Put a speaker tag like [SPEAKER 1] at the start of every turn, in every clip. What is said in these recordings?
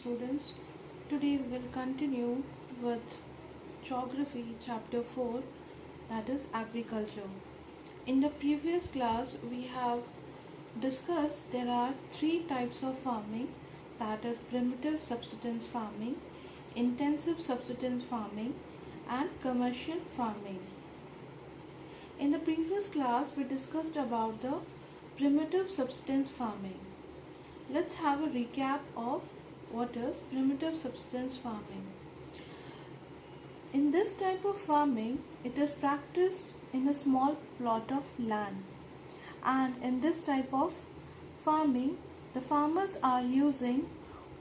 [SPEAKER 1] students. Today we will continue with Geography chapter 4, that is agriculture. In the previous class we have discussed there are three types of farming, that is primitive subsistence farming, intensive subsistence farming and commercial farming. In the previous class we discussed about the primitive subsistence farming. Let's have a recap of what is primitive subsistence farming. In this type of farming, it is practiced in a small plot of land. And in this type of farming, the farmers are using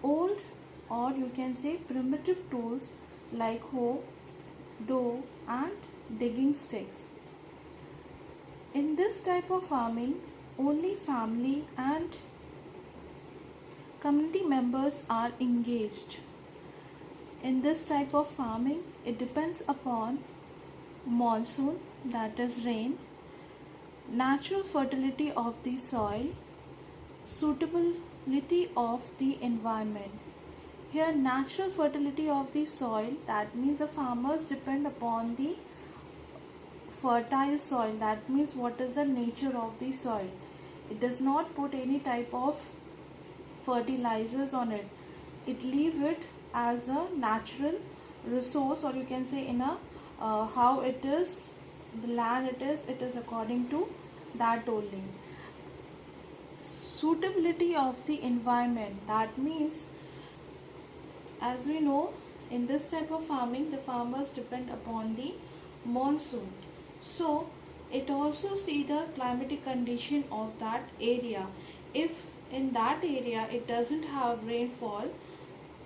[SPEAKER 1] old or you can say primitive tools like hoe, hoe and digging sticks. In this type of farming, only family and community members are engaged. In this type of farming, it depends upon monsoon, that is rain, natural fertility of the soil, suitability of the environment. Here, natural fertility of the soil, that means the farmers depend upon the fertile soil, that means what is the nature of the soil. It does not put any type of fertilizers on it. It leave it as a natural resource, or you can say in a how it is, the land it is according to that only. Suitability of the environment, that means as we know in this type of farming the farmers depend upon the monsoon, so it also see the climatic condition of that area. If in that area it doesn't have rainfall,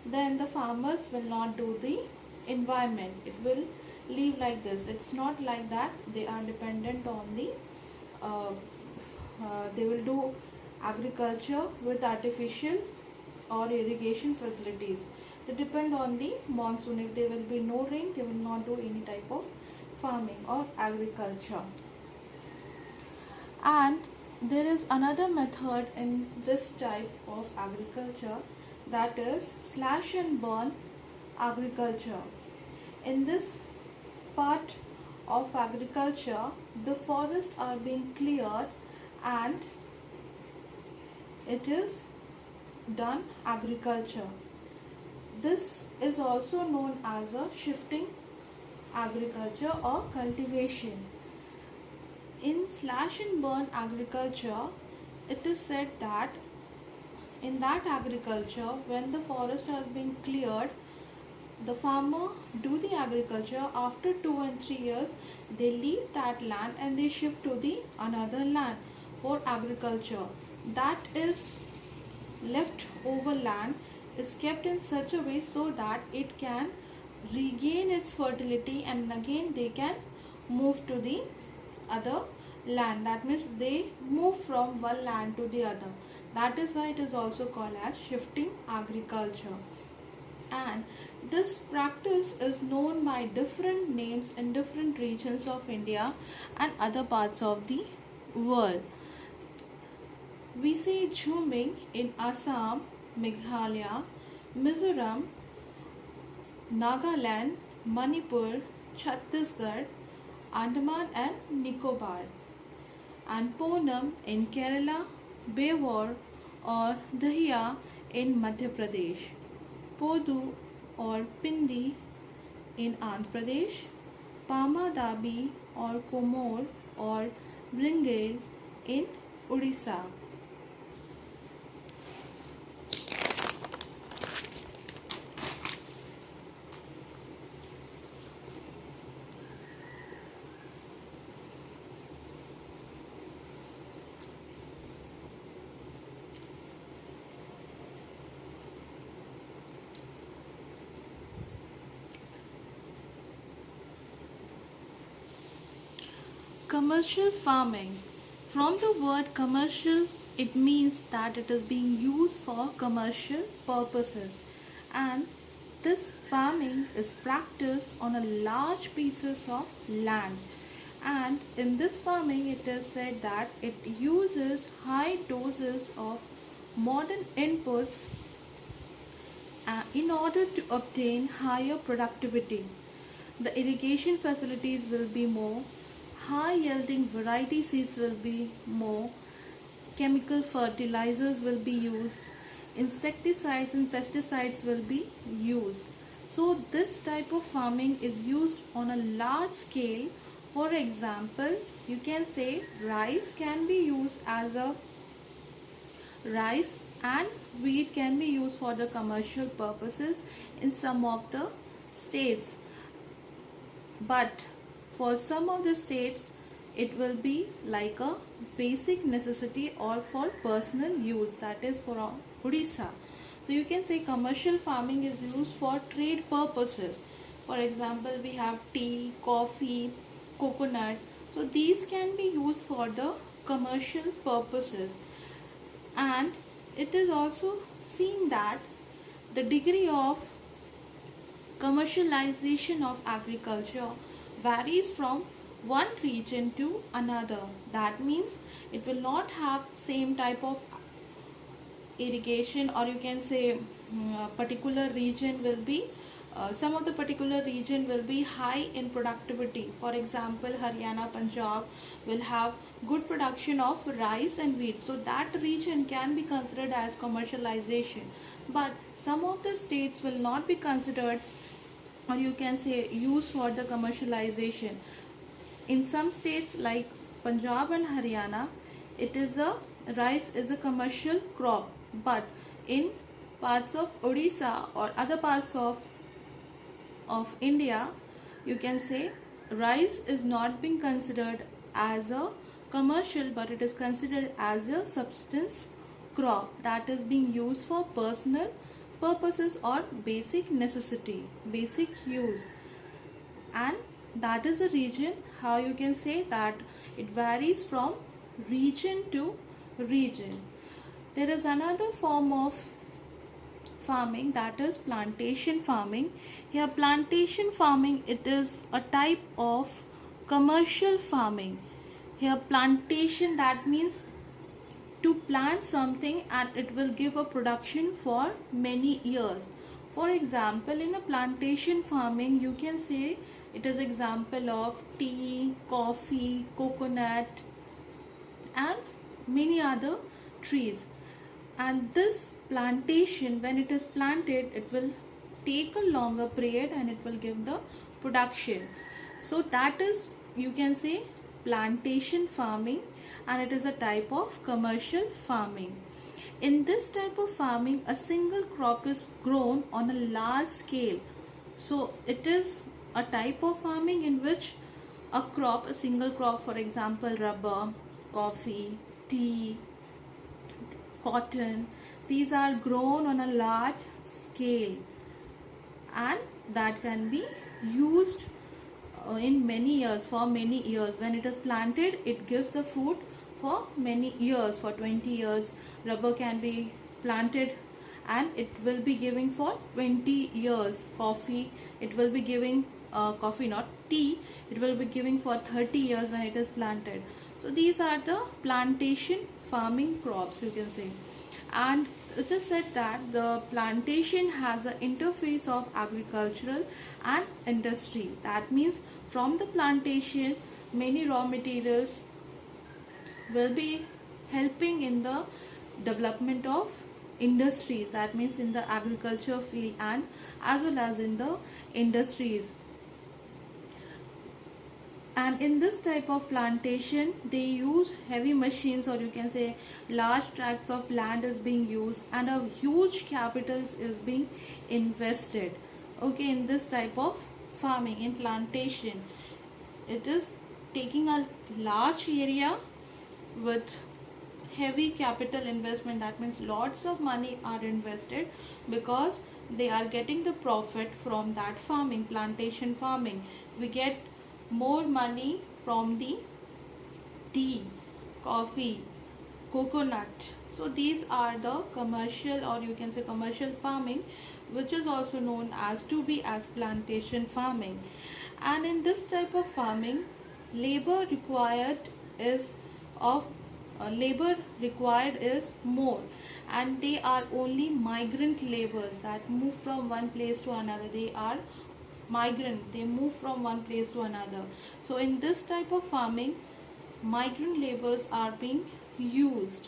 [SPEAKER 1] then the farmers will not do the environment. It will leave like this. It's not like that they are dependent on the they will do agriculture with artificial or irrigation facilities. They depend on the monsoon. If there will be no rain, they will not do any type of farming or agriculture. And there is another method in this type of agriculture, that is slash and burn agriculture. In this part of agriculture, the forests are being cleared and it is done agriculture. This is also known as a shifting agriculture or cultivation. In slash and burn agriculture, it is said that in that agriculture, when the forest has been cleared, the farmer do the agriculture. After 2 and 3 years, they leave that land and they shift to the another land for agriculture. That is left over land is kept in such a way so that it can regain its fertility and again they can move to the other land. That means they move from one land to the other. That is why it is also called as shifting agriculture. And this practice is known by different names in different regions of India and other parts of the world. We see Jhuming in Assam, Meghalaya, Mizoram, Nagaland, Manipur, Chhattisgarh, Andaman and Nicobar, and Ponam in Kerala, Bewar or Dahiya in Madhya Pradesh, Podu or Pindi in Andhra Pradesh, Pama Dabi or Komor or Bringale in Odisha. Commercial farming. From the word commercial, it means that it is being used for commercial purposes, and this farming is practiced on a large pieces of land. And in this farming, it is said that it uses high doses of modern inputs In order to obtain higher productivity, the irrigation facilities will be more, high yielding variety seeds will be more, chemical fertilizers will be used, insecticides and pesticides will be used. So this type of farming is used on a large scale. For example, you can say rice can be used as a rice and wheat can be used for the commercial purposes in some of the states, but for some of the states it will be like a basic necessity or for personal use, that is for Odisha. So you can say commercial farming is used for trade purposes. For example, we have tea, coffee, coconut. So these can be used for the commercial purposes. And it is also seen that the degree of commercialization of agriculture varies from one region to another. That means it will not have same type of irrigation, or you can say particular region will be some of the particular region will be high in productivity. For example, Haryana, Punjab will have good production of rice and wheat, so that region can be considered as commercialization. But some of the states will not be considered, or you can say used for the commercialization. In some states like Punjab and Haryana, it is a rice is a commercial crop, but in parts of Odisha or other parts of India, you can say rice is not being considered as a commercial, but it is considered as a subsistence crop that is being used for personal purposes or basic necessity, basic use. And that is a region, how you can say that it varies from region to region. There is another form of farming, that is plantation farming. Here plantation farming, it is a type of commercial farming. Here plantation, that means to plant something and it will give a production for many years. For example, in a plantation farming, you can say it is example of tea, coffee, coconut and many other trees. And this plantation, when it is planted, it will take a longer period and it will give the production. So that is, you can say, plantation farming, and it is a type of commercial farming. In this type of farming, a single crop is grown on a large scale. So it is a type of farming in which a crop, a single crop, for example rubber, coffee, tea, cotton, these are grown on a large scale and that can be used in many years, for many years. When it is planted, it gives the fruit for many years, for 20 years. Rubber can be planted and it will be giving for 20 years. Coffee, it will be giving coffee, not tea, it will be giving for 30 years when it is planted. So these are the plantation farming crops, you can say. And it is said that the plantation has an interface of agricultural and industry. That means from the plantation, many raw materials will be helping in the development of industries. That means in the agriculture field and as well as in the industries. And in this type of plantation, they use heavy machines, or you can say large tracts of land is being used and a huge capitals is being invested. Okay, in this type of farming, in plantation, it is taking a large area with heavy capital investment. That means lots of money are invested because they are getting the profit from that farming, plantation farming. We get more money from the tea, coffee, coconut. So these are the commercial, or you can say commercial farming, which is also known as to be as plantation farming. And in this type of farming, labor required is of labor required is more, and they are only migrant laborers that move from one place to another. They are migrant, they move from one place to another. So in this type of farming, migrant laborers are being used.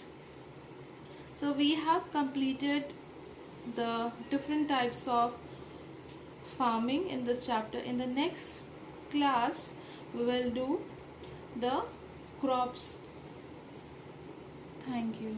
[SPEAKER 1] So we have completed the different types of farming in this chapter. In the next class we will do the crops. Thank you.